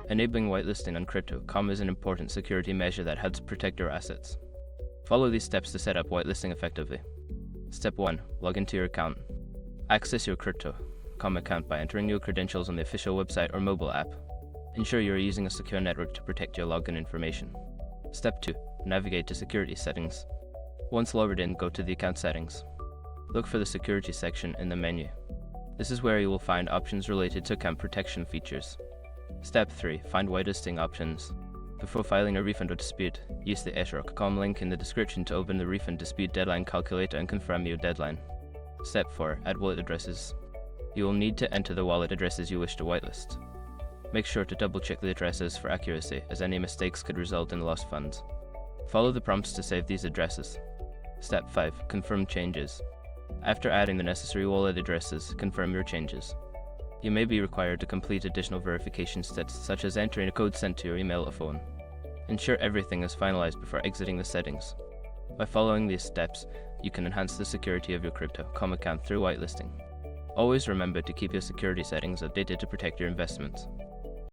Enabling whitelisting on crypto is an important security measure that helps protect your assets. Follow these steps to set up whitelisting effectively. Step 1. Log into your account. Access your crypto.com account by entering your credentials on the official website or mobile app. Ensure you are using a secure network to protect your login information. Step 2. Navigate to security settings. Once logged in, go to the account settings. Look for the security section in the menu. This is where you will find options related to account protection features. Step 3. Find whitelisting options. Before filing a refund or dispute, use the eToro.com link in the description to open the refund dispute deadline calculator and confirm your deadline. Step 4. Add wallet addresses. You will need to enter the wallet addresses you wish to whitelist. Make sure to double-check the addresses for accuracy, as any mistakes could result in lost funds. Follow the prompts to save these addresses. Step 5. Confirm changes. After adding the necessary wallet addresses, confirm your changes. You may be required to complete additional verification steps, such as entering a code sent to your email or phone. Ensure everything is finalized before exiting the settings. By following these steps, you can enhance the security of your crypto.com account through whitelisting. Always remember to keep your security settings updated to protect your investments.